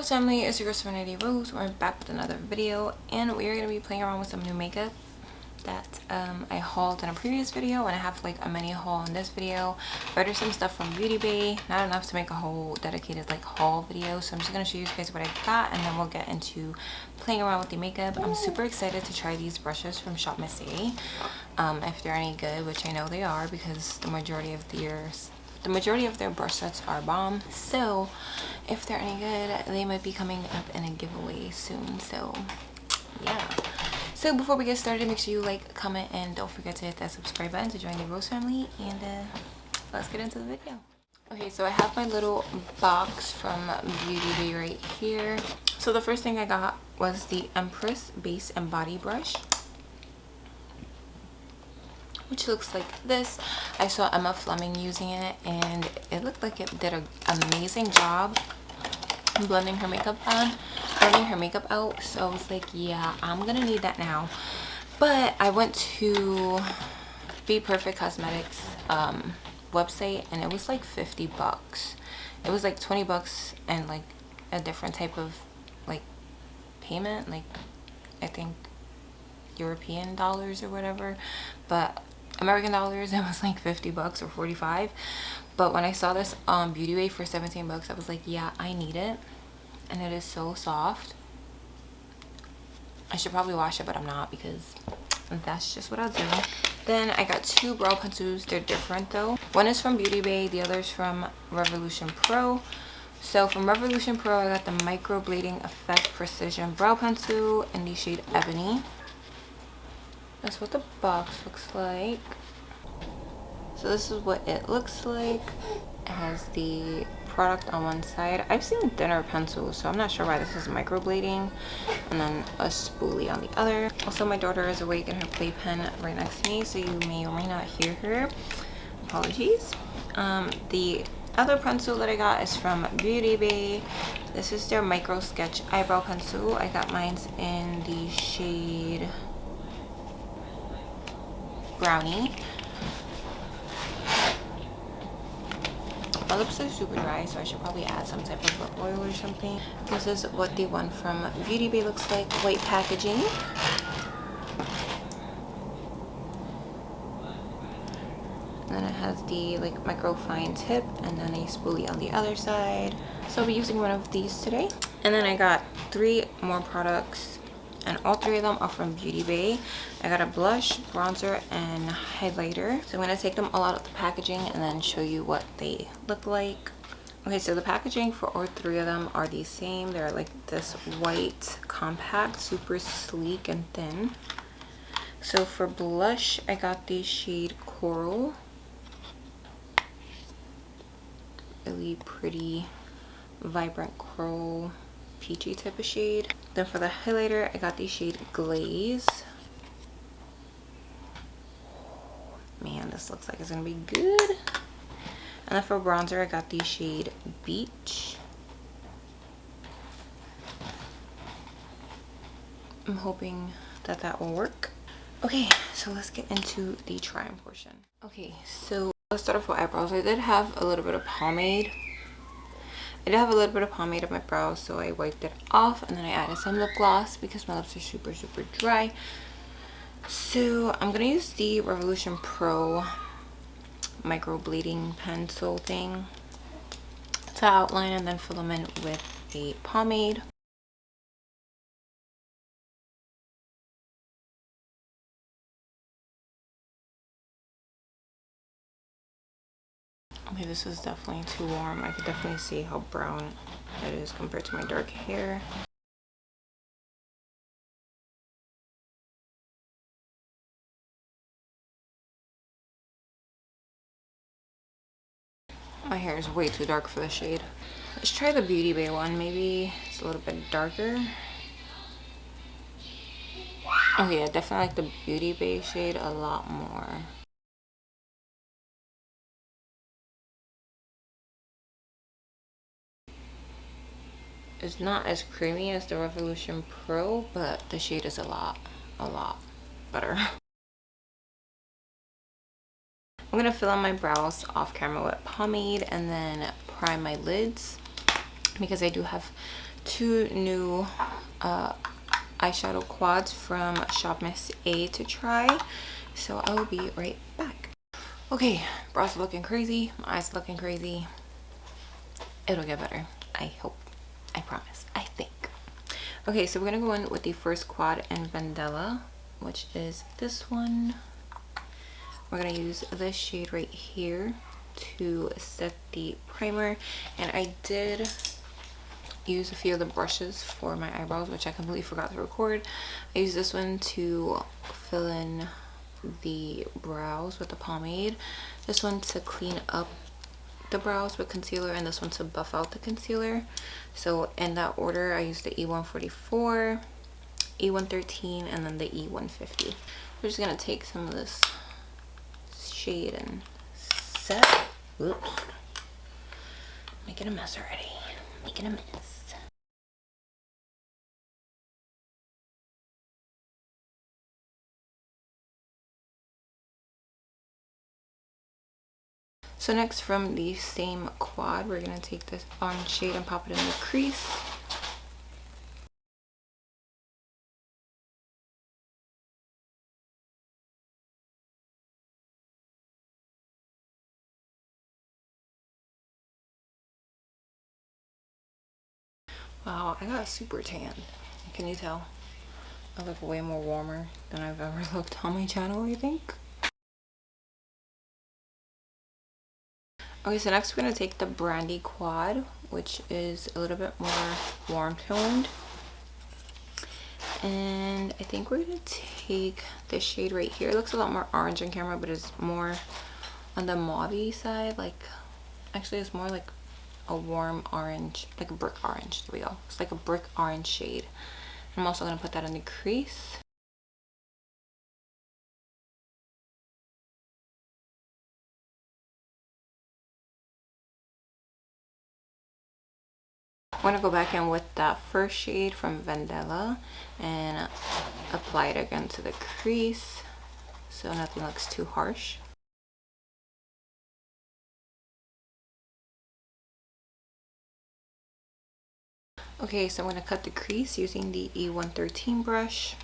Rose family, it's your girl Serenity Rose. We're back with another video, and we are going to be playing around with some new makeup that I hauled in a previous video, and I have like a mini haul in this video. I ordered some stuff from Beauty Bay, not enough to make a whole dedicated like haul video, so I'm just going to show you guys what I got, and then we'll get into playing around with the makeup. I'm super excited to try these brushes from Shop Mercari, if they're any good, which I know they are because the majority of their brush sets are bomb. So if they're any good, they might be coming up in a giveaway soon. So yeah. So before we get started, make sure you like, comment, and don't forget to hit that subscribe button to join the Rose family. And let's get into the video. Okay, so I have my little box from Beauty Bay right here. So the first thing I got was the Empress Base and Body Brush, which looks like this. I saw Emma Fleming using it, and it looked like it did an amazing job blending her makeup out. So I was like, yeah, I'm gonna need that now. But I went to Be Perfect Cosmetics website, and it was like 50 bucks. It was like 20 bucks and like a different type of like payment, like I think European dollars or whatever, but American dollars, it was like 50 bucks or 45. But when I saw this on Beauty Bay for 17 bucks, I was like, yeah, I need it. And it is so soft. I should probably wash it, but I'm not, because that's just what I'll do. Then I got two brow pencils. They're different though. One is from Beauty Bay, the other is from Revolution Pro. So from Revolution Pro, I got the Microblading Effect Precision Brow Pencil in the shade Ebony. That's what the box looks like. So this is what it looks like. It has the product on one side. I've seen thinner pencils, so I'm not sure why this is microblading. And then a spoolie on the other. Also, my daughter is awake in her playpen right next to me, so you may or may not hear her. Apologies. The other pencil that I got is from Beauty Bay. This is their Micro Sketch Eyebrow Pencil. I got mine in the shade Brownie. My lips are super dry, so I should probably add some type of lip oil or something. This is what the one from Beauty Bay looks like. White packaging. And then it has the like micro fine tip, and then a spoolie on the other side. So I'll be using one of these today. And then I got 3 more products, and all 3 of them are from Beauty Bay. I got a blush, bronzer, and highlighter. So I'm going to take them all out of the packaging and then show you what they look like. Okay, so the packaging for all 3 of them are the same. They're like this white, compact, super sleek and thin. So for blush, I got the shade Coral. Really pretty, vibrant coral, peachy type of shade. Then for the highlighter, I got the shade Glaze. Man, this looks like it's gonna be good. And then for bronzer, I got the shade Beach. I'm hoping that that will work. Okay, so let's get into the trying portion. Okay, so let's start off with eyebrows. I did have a little bit of pomade. on my brows, so I wiped it off, and then I added some lip gloss because my lips are super dry. So I'm gonna use the Revolution Pro microblading pencil thing to outline and then fill them in with a pomade. Okay, this is definitely too warm. I could definitely see how brown it is compared to my dark hair. My hair is way too dark for the shade. Let's try the Beauty Bay one. Maybe it's a little bit darker. Oh yeah, definitely like the Beauty Bay shade a lot more. It's not as creamy as the Revolution Pro, but the shade is a lot better. I'm gonna fill in my brows off camera with pomade and then prime my lids, because I do have two new eyeshadow quads from Shop Miss A to try. So I will be right back. Okay, brows are looking crazy, my eyes are looking crazy. It'll get better, I hope, I promise, I think. Okay, so we're gonna go in with the first quad in Vandella, which is this one. We're gonna use this shade right here to set the primer, and I did use a few of the brushes for my eyebrows, which I completely forgot to record. I used this one to fill in the brows with the pomade, this one to clean up the brows with concealer, and this one to buff out the concealer. So in that order, I used the E144, E113, and then the E150. We're just gonna take some of this shade and set. Whoops, making a mess already, making a mess. So next, from the same quad, we're gonna take this orange shade and pop it in the crease. Wow, I got super tan. Can you tell? I look way more warmer than I've ever looked on my channel, I think. Okay, so next we're gonna take the Brandy quad, which is a little bit more warm toned. And I think we're gonna take this shade right here. It looks a lot more orange on camera, but it's more on the mauve-y side. Like, actually it's more like a warm orange, like a brick orange. There we go. It's like a brick orange shade. I'm also gonna put that in the crease. I'm gonna go back in with that first shade from Vandella and apply it again to the crease so nothing looks too harsh. Okay, so I'm going to cut the crease using the E113 brush,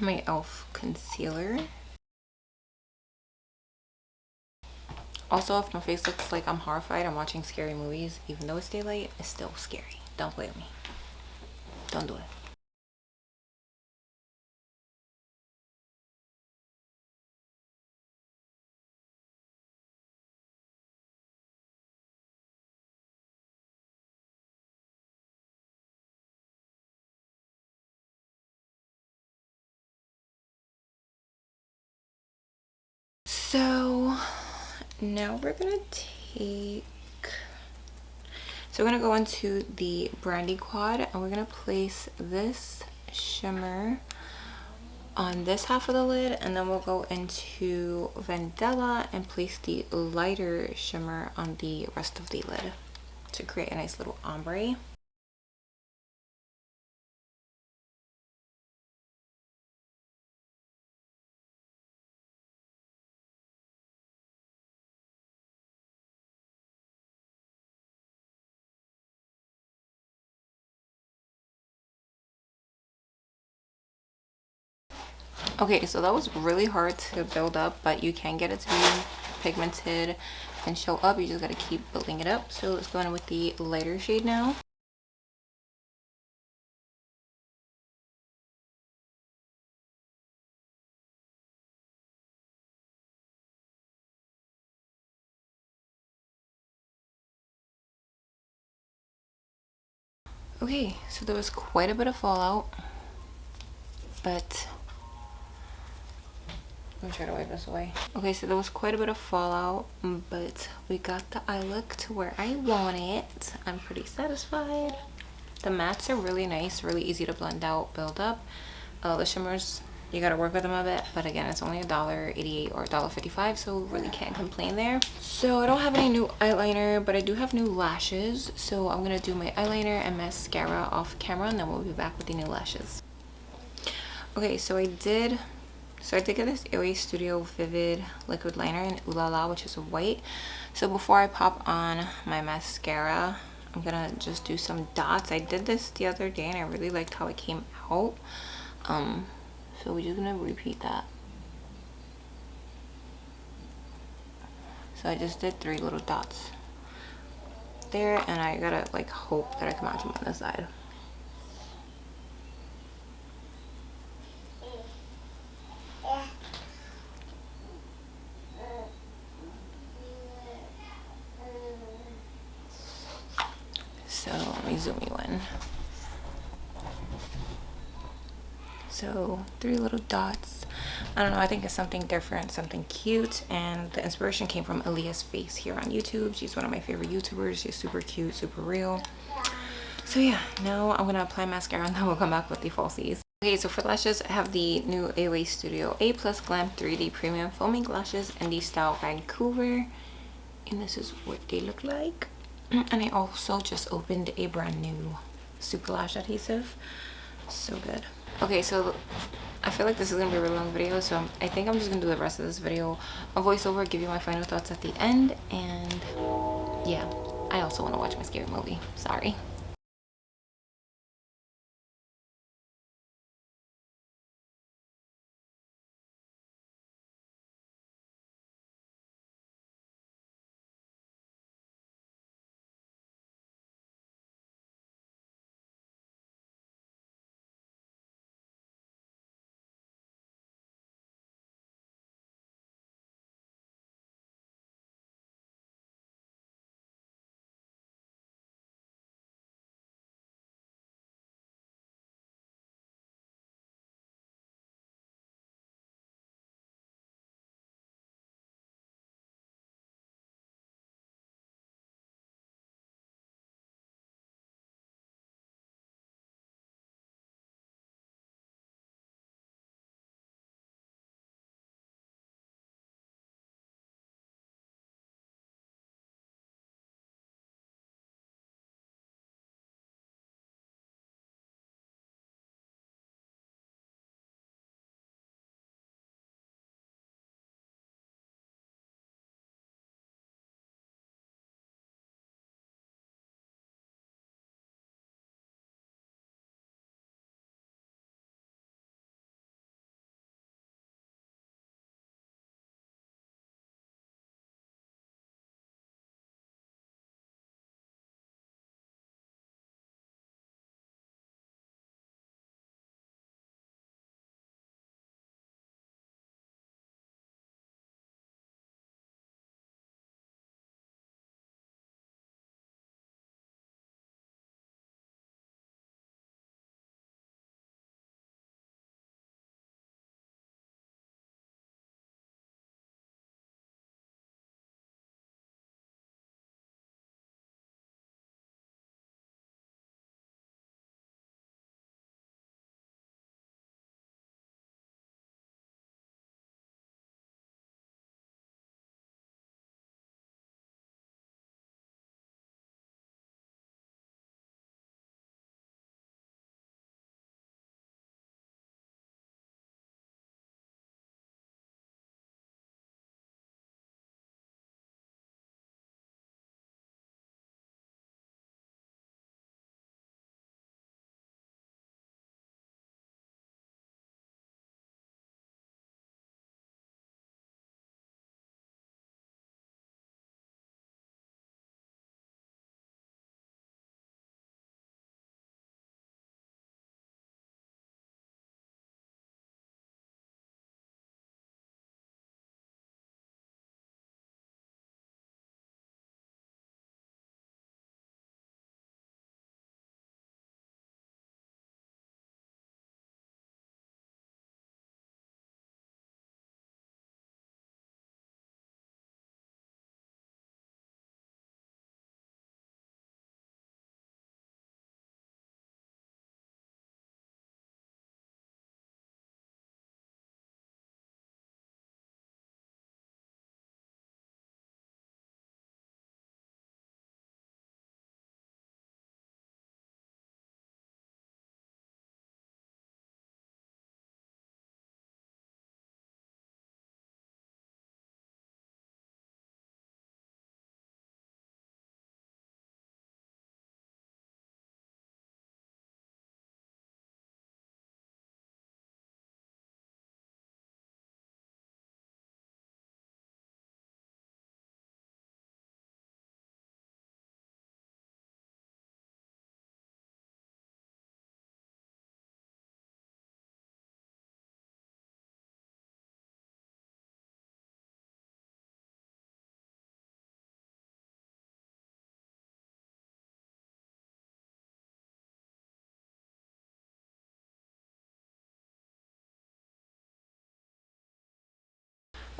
my e.l.f. concealer. Also, if my face looks like I'm horrified, I'm watching scary movies. Even though it's daylight, it's still scary. Don't play with me. Don't do it. So now we're gonna take, so we're gonna go into the Brandy quad and we're gonna place this shimmer on this half of the lid, and then we'll go into Vandella and place the lighter shimmer on the rest of the lid to create a nice little ombre. Okay, so that was really hard to build up, but you can get it to be pigmented and show up. You just gotta keep building it up. So let's go in with the lighter shade now. Okay, so there was quite a bit of fallout, but I'm gonna try to wipe this away. Okay, so there was quite a bit of fallout, but we got the eye look to where I want it. I'm pretty satisfied. The mattes are really nice, really easy to blend out, build up. The shimmers, you gotta work with them a bit, but again, it's only $1.88 or $1.55, so really can't complain there. So I don't have any new eyeliner, but I do have new lashes. So I'm gonna do my eyeliner and mascara off camera, and then we'll be back with the new lashes. Okay, so I did get this Airway Studio Vivid liquid liner in Ooh La La, which is white. So before I pop on my mascara, I'm gonna just do some dots. I did this the other day and I really liked how it came out. So we're just gonna repeat that. So I just did 3 little dots there, and I gotta like hope that I can match them on this side. So let me zoom you in. So 3 little dots. I don't know, I think it's something different, something cute, and the inspiration came from Aaliyah's Face here on YouTube. She's one of my favorite YouTubers. She's super cute, super real. So yeah, now I'm gonna apply mascara and then we'll come back with the falsies. Okay, so for lashes, I have the new AOA Studio A Plus Glam 3D Premium Foaming Lashes in the style Vancouver. And this is what they look like. And I also just opened a brand new Super Lash adhesive. So good. Okay, so I feel like this is gonna be a really long video, so I think I'm just gonna do the rest of this video a voiceover, give you my final thoughts at the end, and yeah, I also want to watch my scary movie. Sorry.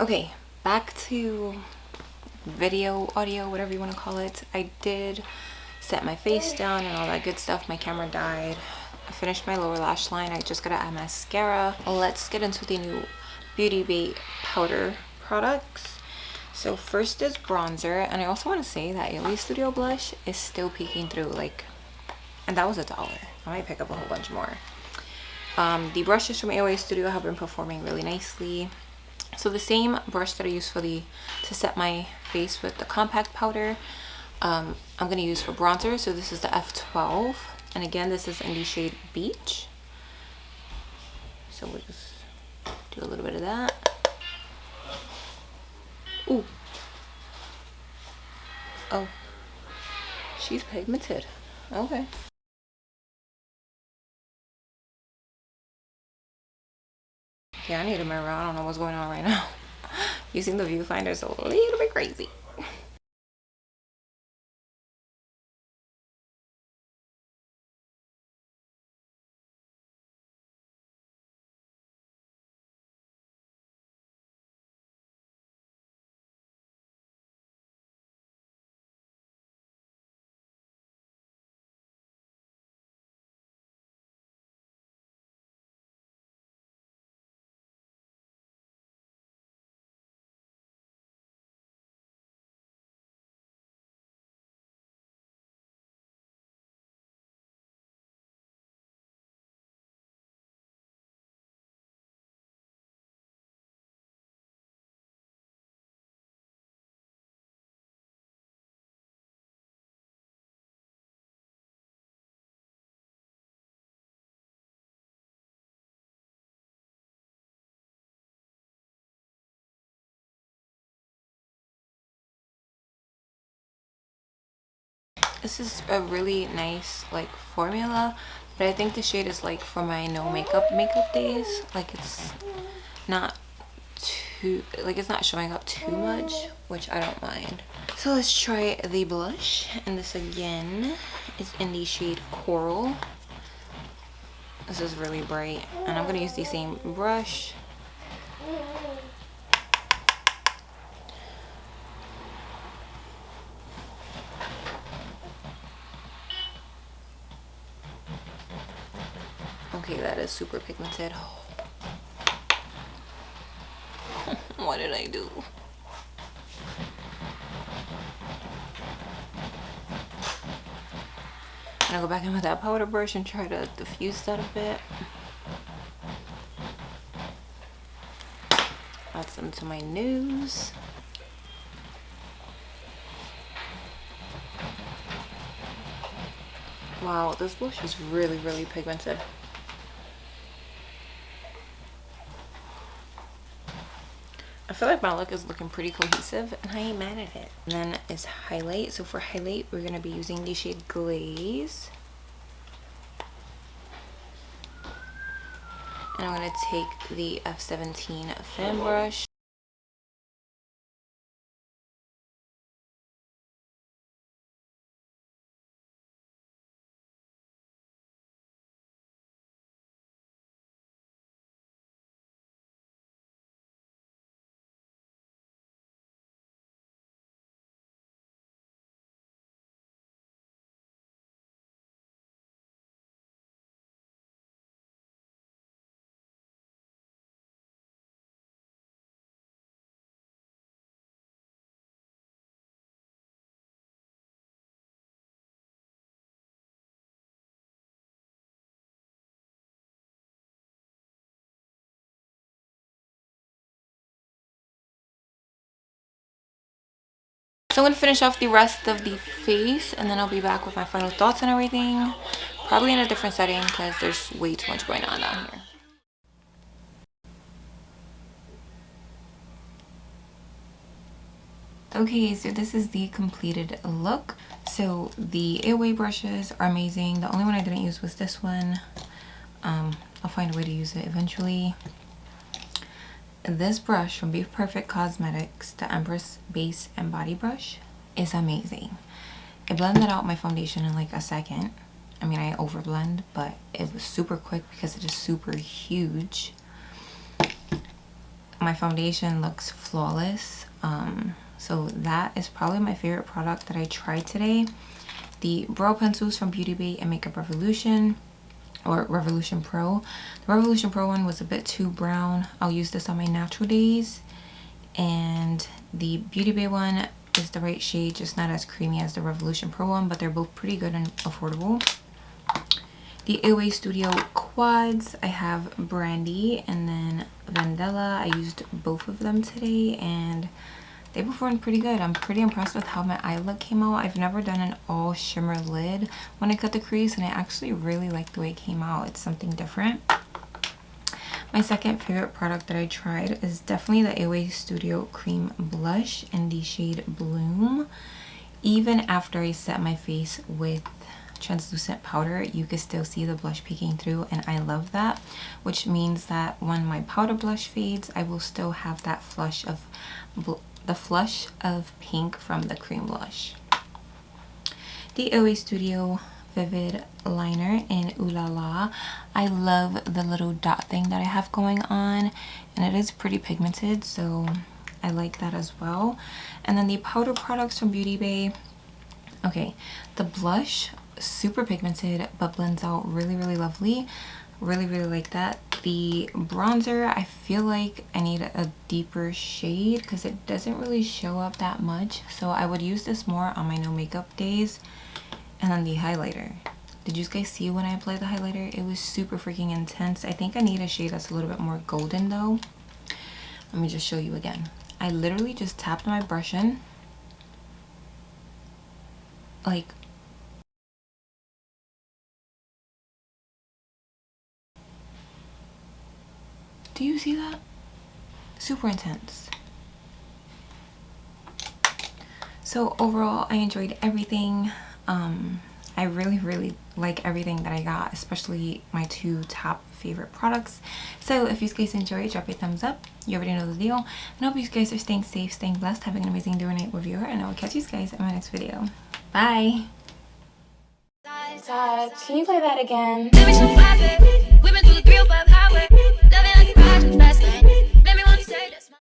Okay, back to video, audio, whatever you want to call it. I did set my face down and all that good stuff. My camera died. I finished my lower lash line. I just gotta add mascara. Let's get into the new Beauty Bay powder products. So first is bronzer, and I also want to say that LA Studio blush is still peeking through, like, and that was $1. I might pick up a whole bunch more. The brushes from AOA Studio have been performing really nicely. So the same brush that I use for to set my face with the compact powder, I'm going to use for bronzer. So this is the F12, and again, this is in the shade Beach. So we'll just do a little bit of that. Ooh. Oh, she's pigmented. Okay. Okay, I need a mirror. I don't know what's going on right now. Using the viewfinder is a little bit crazy. This is a really nice like formula, but I think the shade is like for my no makeup days. Like it's not too, like it's not showing up too much, which I don't mind. So let's try the blush, and this again is in the shade Coral. This is really bright, and I'm gonna use the same brush. Okay, that is super pigmented. What did I do? I'm gonna go back in with that powder brush and try to diffuse that a bit. Add some to my nose. Wow, this blush is really, really pigmented. I feel like my look is looking pretty cohesive, and I ain't mad at it. And then is highlight. So for highlight, we're going to be using the shade Glaze. And I'm going to take the F17 fan brush. So I'm going to finish off the rest of the face, and then I'll be back with my final thoughts and everything. Probably in a different setting because there's way too much going on down here. Okay, so this is the completed look. So the AOA brushes are amazing. The only one I didn't use was this one. I'll find a way to use it eventually. This brush from Be Perfect Cosmetics, the Empress Base and Body Brush, is amazing. It blended out my foundation in like a second. I mean, I overblend, but it was super quick because it is super huge. my foundation looks flawless. So that is probably my favorite product that I tried today. The brow pencils from Beauty Bay and Makeup Revolution, or Revolution Pro. The Revolution Pro one was a bit too brown. I'll use this on my natural days. And the Beauty Bay one is the right shade, just not as creamy as the Revolution Pro one, but they're both pretty good and affordable. The AOA Studio quads, I have Brandy and then Vandella. I used both of them today and they performed pretty good. I'm pretty impressed with how my eye look came out. I've never done an all shimmer lid when I cut the crease, and I actually really like the way it came out. It's something different. My second favorite product that I tried is definitely the AOA Studio Cream Blush in the shade Bloom. Even after I set my face with translucent powder, you can still see the blush peeking through, and I love that, which means that when my powder blush fades, I will still have that flush of pink from the cream blush. The AOA Studio Vivid Liner in Ooh La La. I love the little dot thing that I have going on, and it is pretty pigmented, so I like that as well. And then the powder products from Beauty Bay. Okay, the blush, super pigmented but blends out really lovely. Really like that. The bronzer, I feel like I need a deeper shade because it doesn't really show up that much, so I would use this more on my no makeup days. And then the highlighter, did you guys see when I applied the highlighter? It was super freaking intense. I think I need a shade that's a little bit more golden though. Let me just show you again. I literally just tapped my brush in, like, do you see that? Super intense. So overall, I enjoyed everything. I really like everything that I got, especially my two top favorite products. So if you guys enjoyed, drop a thumbs up. You already know the deal. And I hope you guys are staying safe, staying blessed, having an amazing day or night with viewer, and I will catch you guys in my next video. Bye. Can you play that again?